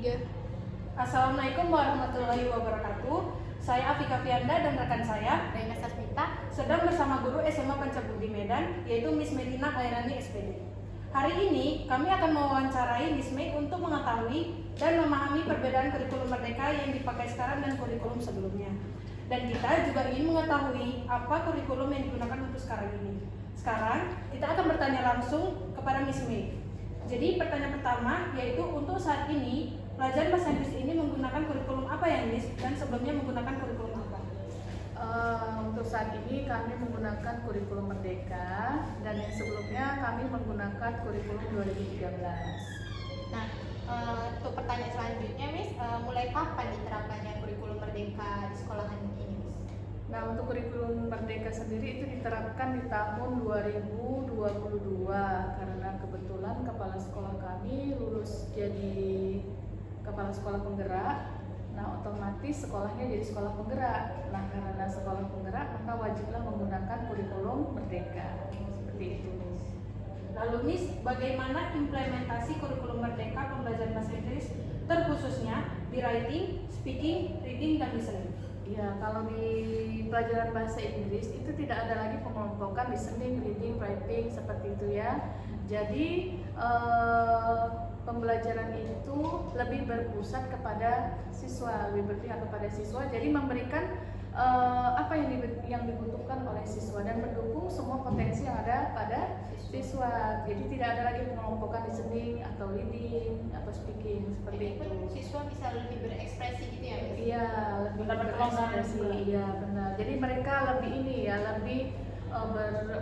3. Assalamualaikum warahmatullahi wabarakatuh. Saya Afika Fianda dan rekan saya Reina Sasmita. sedang bersama guru SMA Pancabudi Medan, yaitu Miss Medina Khairani SPD. Hari ini kami akan mewawancarai Miss May untuk mengetahui dan memahami perbedaan kurikulum Merdeka yang dipakai sekarang dan kurikulum sebelumnya. Dan kita juga ingin mengetahui apa kurikulum yang digunakan untuk sekarang ini. Sekarang kita akan bertanya langsung kepada Miss May. Jadi pertanyaan pertama yaitu untuk saat ini pelajaran bahasa Inggris ini menggunakan kurikulum apa ya Miss? Dan sebelumnya menggunakan kurikulum apa? Untuk saat ini kami menggunakan kurikulum Merdeka dan yang sebelumnya kami menggunakan kurikulum 2013. Nah, untuk pertanyaan selanjutnya, Miss, mulai kapan diterapkannya kurikulum Merdeka di sekolahan ini, Miss? Nah, untuk kurikulum Merdeka sendiri itu diterapkan di tahun 2022 karena kebetulan kepala sekolah kami lulus jadi kepala sekolah penggerak. Nah, otomatis sekolahnya jadi sekolah penggerak. Nah, karena sekolah penggerak maka wajiblah menggunakan kurikulum Merdeka. Seperti itu. Lalu Miss, bagaimana implementasi kurikulum Merdeka pembelajaran bahasa Inggris terkhususnya di writing, speaking, reading, dan listening? Ya, kalau di pelajaran bahasa Inggris itu tidak ada lagi pengelompokan listening, reading, writing seperti itu ya. Jadi pembelajaran itu lebih berpusat kepada siswa, lebih berpihak kepada siswa. Jadi memberikan apa yang dibutuhkan oleh siswa dan mendukung semua potensi yang ada pada siswa. Jadi tidak ada lagi pengelompokan listening atau reading atau speaking seperti itu. Siswa bisa lebih berekspresi gitu ya, Miss? Iya, lebih Mendapat berekspresi. kelonggaran. Iya, benar. Jadi mereka lebih lebih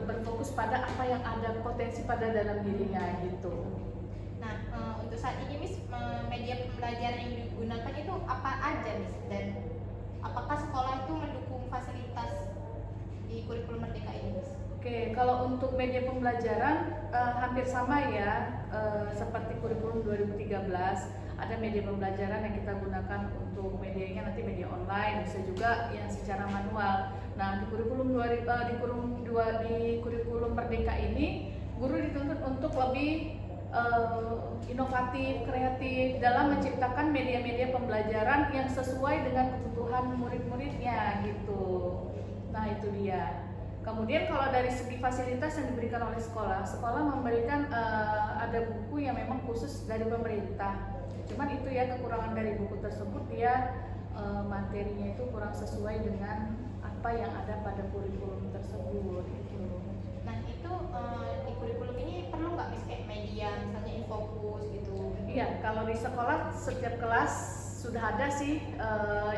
berfokus pada apa yang ada potensi pada dalam dirinya gitu. Nah, untuk saat ini, Miss, media pembelajaran yang digunakan itu apa aja, Miss? Dan apakah sekolah itu mendukung fasilitas di kurikulum Merdeka ini, Miss? Oke, kalau untuk media pembelajaran hampir sama ya, seperti kurikulum 2013. Ada media pembelajaran yang kita gunakan untuk medianya nanti media online, bisa juga yang secara manual. Nah, di kurikulum kurikulum Merdeka ini guru dituntut untuk lebih inovatif, kreatif dalam menciptakan media-media pembelajaran yang sesuai dengan kebutuhan murid-muridnya gitu. Nah, itu dia. Kemudian kalau dari segi fasilitas yang diberikan oleh sekolah memberikan ada buku yang memang khusus dari pemerintah. Cuman itu ya kekurangan dari buku tersebut, dia materinya itu kurang sesuai dengan apa yang ada pada kurikulum tersebut gitu. Nah, itu di kurikulum ini perlu nggak, Miss, kayak media misalnya infocus gitu? Iya, kalau di sekolah setiap kelas sudah ada sih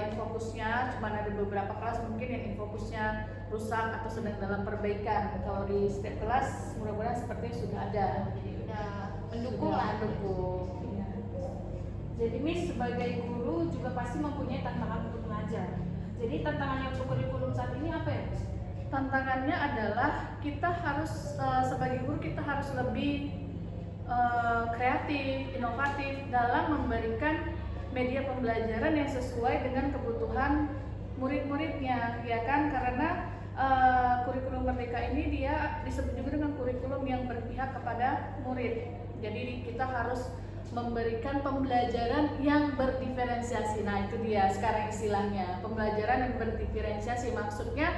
infokusnya, cuman ada beberapa kelas mungkin yang infokusnya rusak atau sedang dalam perbaikan. Kalau di setiap kelas mudah-mudahan sepertinya sudah ada. Jadi udah mendukung Sudah lah. mendukung. Iya. Jadi Miss sebagai guru juga pasti mempunyai tantangan untuk mengajar. Jadi tantangannya untuk kurikulum saat ini apa ya Miss? Tantangannya adalah kita harus sebagai guru kita harus lebih kreatif, inovatif dalam memberikan media pembelajaran yang sesuai dengan kebutuhan murid-muridnya, ya kan? Karena kurikulum Merdeka ini dia disebut juga dengan kurikulum yang berpihak kepada murid. Jadi kita harus memberikan pembelajaran yang berdiferensiasi. Nah, itu dia sekarang istilahnya, pembelajaran yang berdiferensiasi. Maksudnya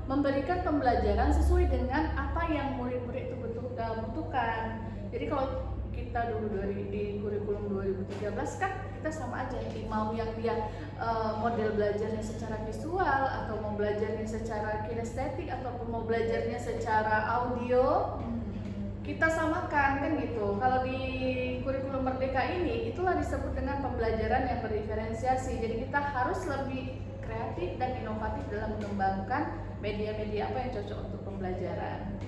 memberikan pembelajaran sesuai dengan apa yang murid-murid itu butuhkan. Jadi kalau kita dulu di kurikulum 2013 kan kita sama aja, mau yang dia model belajarnya secara visual atau mau belajarnya secara kinestetik ataupun mau belajarnya secara audio, kita samakan kan gitu. Kalau di kurikulum Merdeka ini itulah disebut dengan pembelajaran yang berdiferensiasi. Jadi kita harus lebih kreatif dan inovatif dalam mengembangkan media-media apa yang cocok untuk pembelajaran.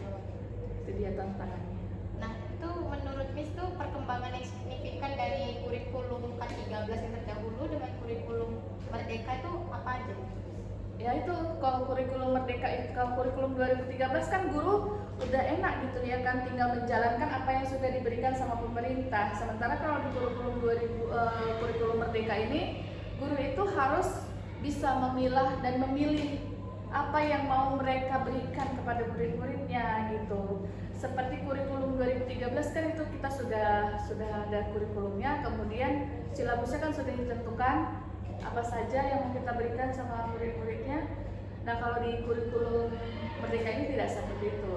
Itu dia tantangannya. Nah, itu menurut Miss tuh perkembangan yang signifikan dari kurikulum K13 yang terdahulu dengan kurikulum Merdeka itu apa aja? Ya itu, kalau kurikulum Merdeka itu, kalau kurikulum 2013 kan guru udah enak gitu ya kan, tinggal menjalankan apa yang sudah diberikan sama pemerintah. Sementara kalau di kurikulum Merdeka ini, guru itu harus bisa memilah dan memilih apa yang mau mereka berikan kepada murid-muridnya gitu. Seperti kurikulum 2013 kan itu kita sudah ada kurikulumnya, kemudian silabusnya kan sudah ditentukan apa saja yang mau kita berikan sama murid-muridnya. Nah kalau di kurikulum Merdeka ini tidak seperti itu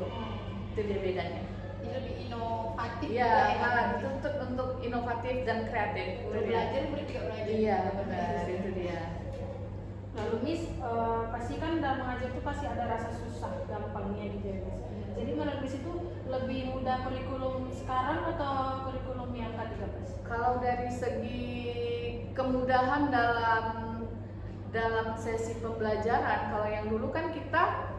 dia bedanya. Jadi lebih inovatif Iya, juga ya, malah dituntut untuk inovatif dan kreatif. Itu dia. belajar murid juga belajar. Iya benar, itu dia. Lalu Miss, pasti kan dalam mengajar itu pasti ada rasa susah gampangnya gitu ya Miss. Jadi menurut Miss itu lebih mudah kurikulum sekarang atau kurikulum yang K13? Kalau dari segi kemudahan dalam sesi pembelajaran, kalau yang dulu kan kita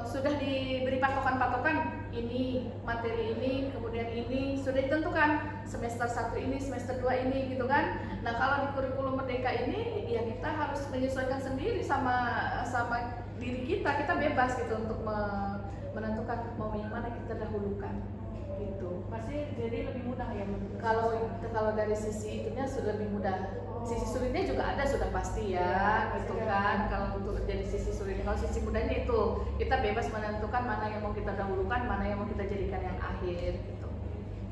sudah diberi patokan-patokan ini materi ini, kemudian ini sudah ditentukan semester 1 ini, semester 2 ini gitu kan. Nah kalau di kurikulum Merdeka ini ya kita harus menyesuaikan sendiri sama diri kita bebas gitu untuk menentukan mau yang mana kita dahulukan gitu. Pasti jadi lebih mudah ya menurut Miss? Kalau dari sisi itunya sudah lebih mudah. Sisi sulitnya juga ada sudah pasti ya, gitu kan. Kalau untuk jadi sisi sulitnya, kalau sisi mudahnya itu kita bebas menentukan mana yang mau kita dahulukan, mana yang mau kita jadikan yang akhir gitu.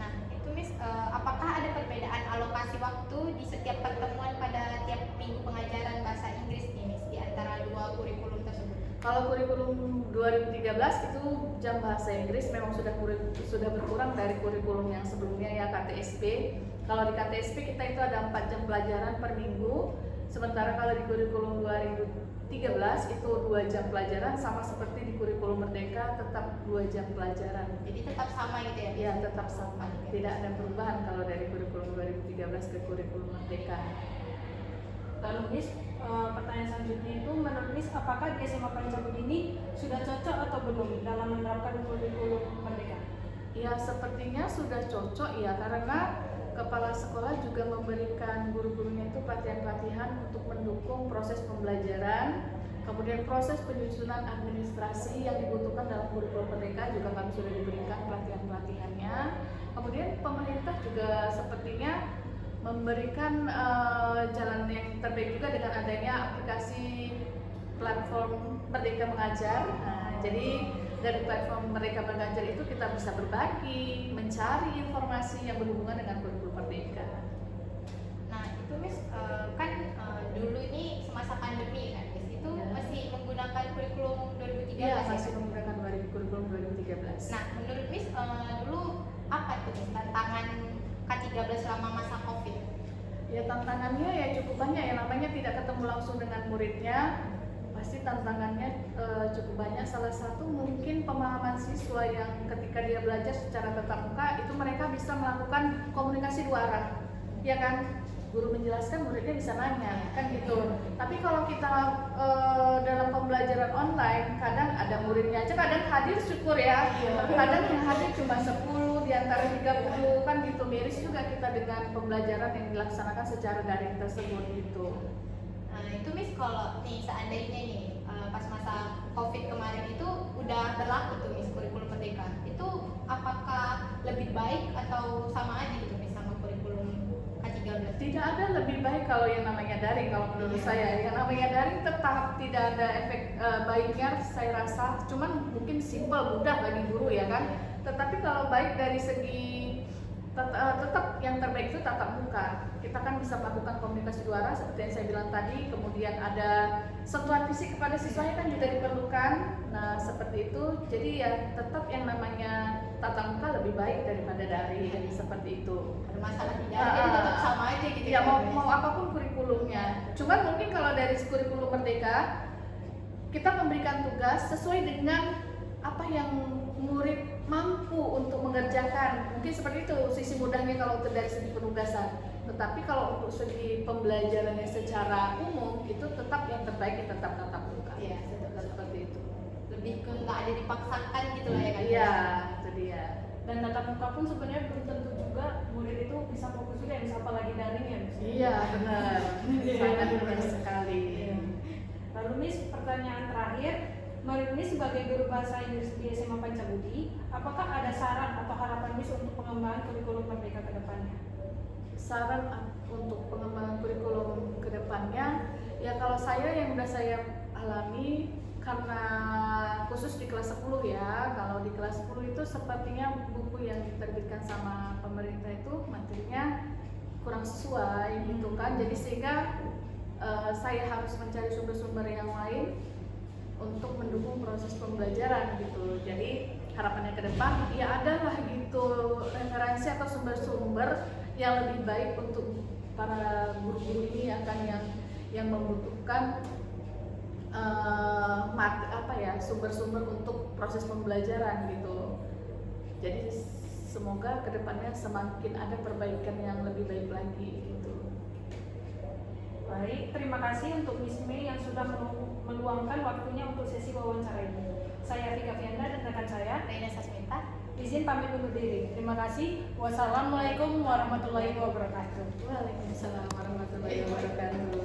Nah, itu Miss, apakah ada perbedaan alokasi waktu di setiap pertemuan pada tiap minggu pengajaran bahasa Inggris nih Miss, di antara dua kurikulum tersebut? Kalau kurikulum 2013 itu jam bahasa Inggris memang sudah berkurang dari kurikulum yang sebelumnya ya KTSP. Kalau di KTSP kita itu ada 4 jam pelajaran per minggu. Sementara kalau di kurikulum 2013 itu 2 jam pelajaran, sama seperti di kurikulum Merdeka tetap 2 jam pelajaran. Jadi tetap sama gitu ya? Iya tetap sama, tidak ada perubahan kalau dari kurikulum 2013 ke kurikulum Merdeka. Lalu Miss, pertanyaan selanjutnya itu menurut Miss apakah di SMA Pancabudi ini sudah cocok atau belum dalam menerapkan kurikulum Merdeka? Ya sepertinya sudah cocok ya, karena kepala sekolah juga memberikan guru-gurunya itu pelatihan-pelatihan untuk mendukung proses pembelajaran, kemudian proses penyusunan administrasi yang dibutuhkan dalam kurikulum Merdeka juga kami sudah diberikan pelatihan-pelatihannya. Kemudian pemerintah juga sepertinya memberikan jalan yang terbaik juga dengan adanya aplikasi platform Merdeka Mengajar. Nah, jadi dari platform Merdeka Mengajar itu kita bisa berbagi, mencari informasi yang berhubungan dengan kurikulum Merdeka. Nah, itu Miss, kan dulu ini semasa pandemi kan Miss, itu Ya. masih menggunakan kurikulum 2013 Iya, ya? masih menggunakan kurikulum 2013. Nah, menurut Miss, dulu apa tuh Miss, tantangan K13 selama masa COVID? Ya tantangannya ya cukup banyak ya, namanya tidak ketemu langsung dengan muridnya, pasti tantangannya cukup banyak. Salah satu mungkin pemahaman siswa yang ketika dia belajar secara tatap muka itu mereka bisa melakukan komunikasi 2 arah, ya kan? Guru menjelaskan, muridnya bisa nanya, kan gitu. Tapi kalau kita dalam pembelajaran online, kadang ada muridnya aja, kadang hadir syukur ya, kadang yang hadir cuma 10 di antara 30, kan gitu. Miris juga kita dengan pembelajaran yang dilaksanakan secara daring tersebut gitu. Nah, itu Miss, kalau nih seandainya nih pas masa COVID kemarin itu udah berlaku tuh Miss kurikulum Merdeka, itu apakah lebih baik atau sama aja gitu Miss sama kurikulum K13? Tidak ada lebih baik kalau yang namanya daring, kalau menurut saya. Yang namanya daring tetap tidak ada efek baiknya saya rasa, cuman mungkin simpel, mudah bagi guru ya kan. Tetapi kalau baik dari segi tetap yang terbaik itu tatap muka. Kita kan bisa melakukan komunikasi 2 arah seperti yang saya bilang tadi, kemudian ada sentuhan fisik kepada siswanya kan juga diperlukan. Nah seperti itu, jadi ya tetap yang namanya tatap muka lebih baik daripada daring, seperti itu. Ada masalah tidak ada, tetap sama aja gitu Ya Miss? mau apapun kurikulumnya. Cuman mungkin kalau dari kurikulum Merdeka kita memberikan tugas sesuai dengan apa yang murid mampu untuk mengerjakan. Mungkin seperti itu sisi mudahnya kalau dari segi penugasan. Tetapi kalau untuk segi pembelajarannya secara umum itu tetap yang terbaik tetap tatap muka. Iya, tetap Seperti itu. lebih ke nggak ada dipaksakan gitu lah ya kan? Iya, itu dia. Dan tatap muka pun sebenarnya belum tentu juga murid itu bisa fokus juga ya Miss, apalagi daring ya Miss. Iya, benar. Sangat benar sekali. Lalu Miss, pertanyaan terakhir, menurut Miss sebagai guru bahasa Inggris di SMA Pancabudi, apakah ada saran atau harapan Miss untuk pengembangan kurikulum Merdeka ke depannya? Saran untuk pengembangan kurikulum ke depannya, ya kalau saya yang sudah saya alami, karena khusus di kelas 10 ya, kalau di kelas 10 itu sepertinya buku yang diterbitkan sama pemerintah itu materinya kurang sesuai gitu kan. Jadi sehingga saya harus mencari sumber-sumber yang lain untuk mendukung proses pembelajaran gitu. Jadi harapannya ke depan ya adalah gitu referensi atau sumber-sumber yang lebih baik untuk para guru-guru ini akan yang membutuhkan sumber-sumber untuk proses pembelajaran gitu. Jadi semoga kedepannya semakin ada perbaikan yang lebih baik lagi gitu. Baik, terima kasih untuk Miss Mei yang sudah meluangkan waktunya untuk sesi wawancara ini. Saya Vika Fianda dan rekan saya Reina Sasmita. izin pamit undur diri. Terima kasih. Wassalamualaikum warahmatullahi wabarakatuh. Waalaikumsalam warahmatullahi wabarakatuh.